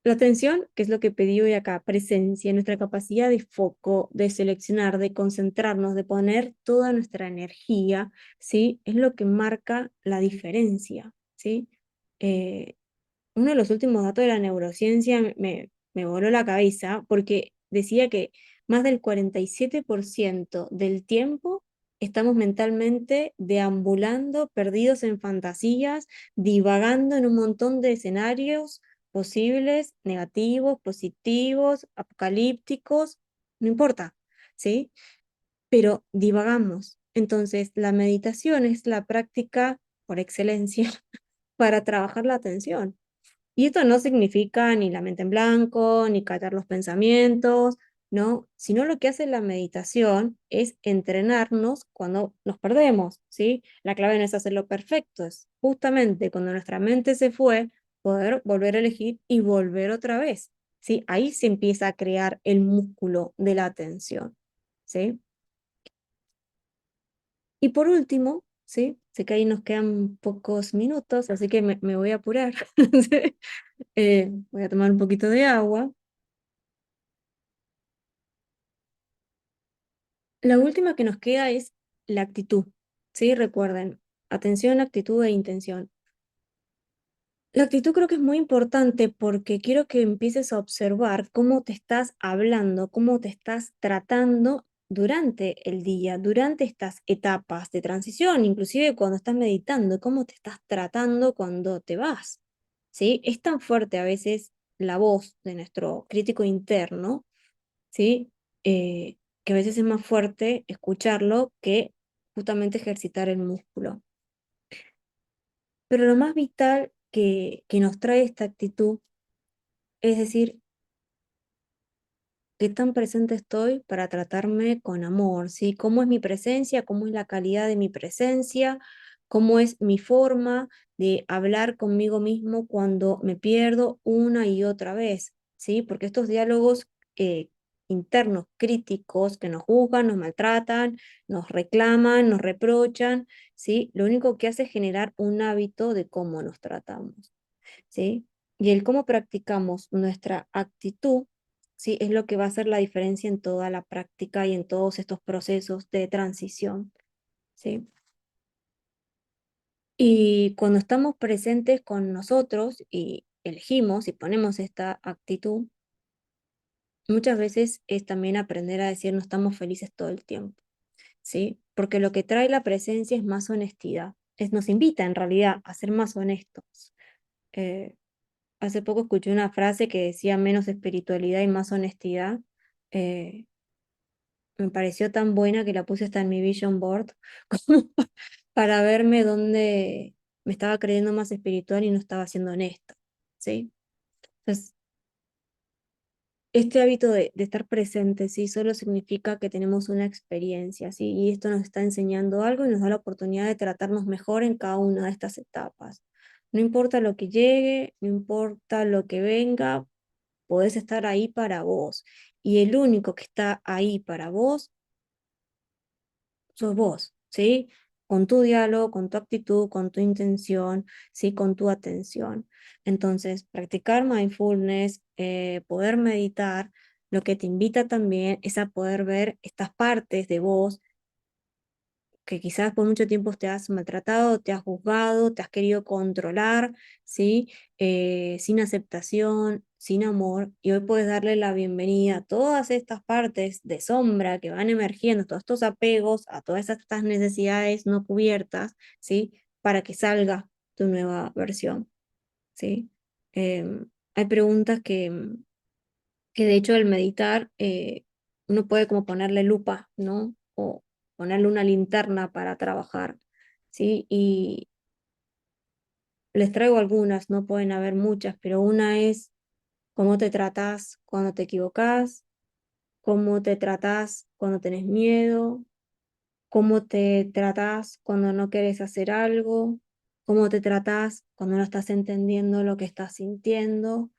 La atención, que es lo que pedí hoy acá, presencia, nuestra capacidad de foco, de seleccionar, de concentrarnos, de poner toda nuestra energía, ¿sí? Es lo que marca la diferencia, ¿sí? Eh, Uno de los últimos datos de la neurociencia me voló la cabeza porque decía que más del 47% del tiempo estamos mentalmente deambulando, perdidos en fantasías, divagando en un montón de escenarios posibles, negativos, positivos, apocalípticos, no importa, ¿sí? Pero divagamos. Entonces, la meditación es la práctica por excelencia para trabajar la atención. Y esto no significa ni la mente en blanco, ni callar los pensamientos, ¿no? Sino lo que hace la meditación es entrenarnos cuando nos perdemos, ¿sí? La clave no es hacerlo perfecto, es justamente cuando nuestra mente se fue, poder volver a elegir y volver otra vez, ¿sí? Ahí se empieza a crear el músculo de la atención, ¿sí? Y por último, ¿sí? Sé que ahí nos quedan pocos minutos, así que me voy a apurar. ¿Sí? Voy a tomar un poquito de agua. La última que nos queda es la actitud, ¿sí? Recuerden, atención, actitud e intención. La actitud creo que es muy importante porque quiero que empieces a observar cómo te estás hablando, cómo te estás tratando durante el día, durante estas etapas de transición, inclusive cuando estás meditando, cómo te estás tratando cuando te vas, ¿sí? Es tan fuerte a veces la voz de nuestro crítico interno, ¿sí? Que a veces es más fuerte escucharlo que justamente ejercitar el músculo. Pero lo más vital que nos trae esta actitud es decir, qué tan presente estoy para tratarme con amor, ¿sí? ¿Cómo es mi presencia? ¿Cómo es la calidad de mi presencia? ¿Cómo es mi forma de hablar conmigo mismo cuando me pierdo una y otra vez? ¿Sí? Porque estos diálogos eh, internos, críticos, que nos juzgan, nos maltratan, nos reclaman, nos reprochan, ¿sí? Lo único que hace es generar un hábito de cómo nos tratamos. ¿Sí? Y el cómo practicamos nuestra actitud, ¿sí? Es lo que va a hacer la diferencia en toda la práctica y en todos estos procesos de transición, ¿sí? Y cuando estamos presentes con nosotros y elegimos y ponemos esta actitud, muchas veces es también aprender a decir no estamos felices todo el tiempo, ¿sí? Porque lo que trae la presencia es más honestidad, nos invita en realidad a ser más honestos. Eh, Hace poco escuché una frase que decía menos espiritualidad y más honestidad. Eh, Me pareció tan buena que la puse hasta en mi vision board como para verme dónde me estaba creyendo más espiritual y no estaba siendo honesta, ¿sí? Entonces, este hábito de estar presente, ¿sí? Solo significa que tenemos una experiencia, ¿sí? Y esto nos está enseñando algo y nos da la oportunidad de tratarnos mejor en cada una de estas etapas. No importa lo que llegue, no importa lo que venga, podés estar ahí para vos. Y el único que está ahí para vos sos vos, ¿sí? Con tu diálogo, con tu actitud, con tu intención, ¿sí? Con tu atención. Entonces, practicar mindfulness, poder meditar, lo que te invita también es a poder ver estas partes de vos que quizás por mucho tiempo te has maltratado, te has juzgado, te has querido controlar, ¿sí? Sin aceptación, sin amor, y hoy puedes darle la bienvenida a todas estas partes de sombra que van emergiendo, todos estos apegos, a todas estas necesidades no cubiertas, ¿sí? Para que salga tu nueva versión, ¿sí? Hay preguntas que de hecho el meditar, uno puede como ponerle lupa, ¿no? O ponerle una linterna para trabajar, ¿sí? Y les traigo algunas, no pueden haber muchas, pero una es cómo te tratás cuando te equivocás, cómo te tratás cuando tenés miedo, cómo te tratás cuando no quieres hacer algo, cómo te tratás cuando no estás entendiendo lo que estás sintiendo,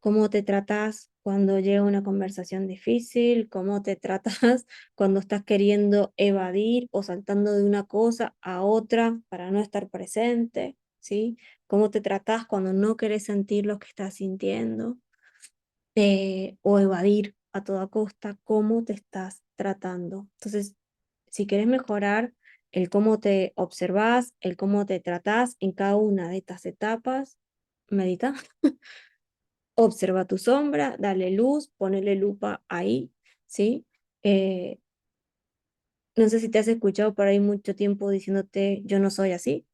cómo te tratás cuando llega una conversación difícil, cómo te tratás cuando estás queriendo evadir o saltando de una cosa a otra para no estar presente, ¿sí? Cómo te tratás cuando no querés sentir lo que estás sintiendo, o evadir a toda costa, cómo te estás tratando. Entonces, si querés mejorar el cómo te observás, el cómo te tratás en cada una de estas etapas, medita. Observa tu sombra, dale luz, ponele lupa ahí, ¿sí? Eh, no sé si te has escuchado por ahí mucho tiempo diciéndote yo no soy así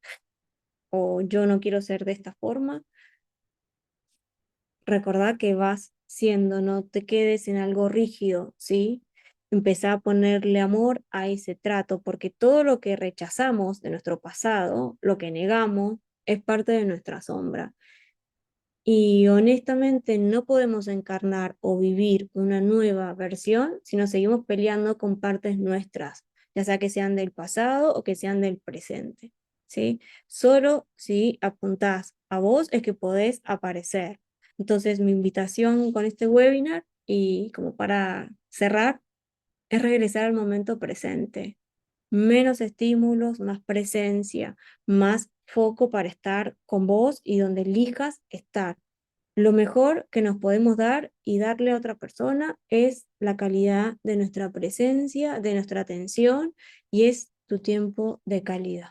o yo no quiero ser de esta forma. Recordá que vas siendo, no te quedes en algo rígido, ¿sí? Empezá a ponerle amor a ese trato, porque todo lo que rechazamos de nuestro pasado, lo que negamos, es parte de nuestra sombra. Y honestamente no podemos encarnar o vivir una nueva versión si nos seguimos peleando con partes nuestras, ya sea que sean del pasado o que sean del presente, ¿sí? Solo si apuntás a vos es que podés aparecer. Entonces, mi invitación con este webinar y como para cerrar es regresar al momento presente. Menos estímulos, más presencia, más foco para estar con vos y donde elijas estar. Lo mejor que nos podemos dar y darle a otra persona es la calidad de nuestra presencia, de nuestra atención y es tu tiempo de calidad.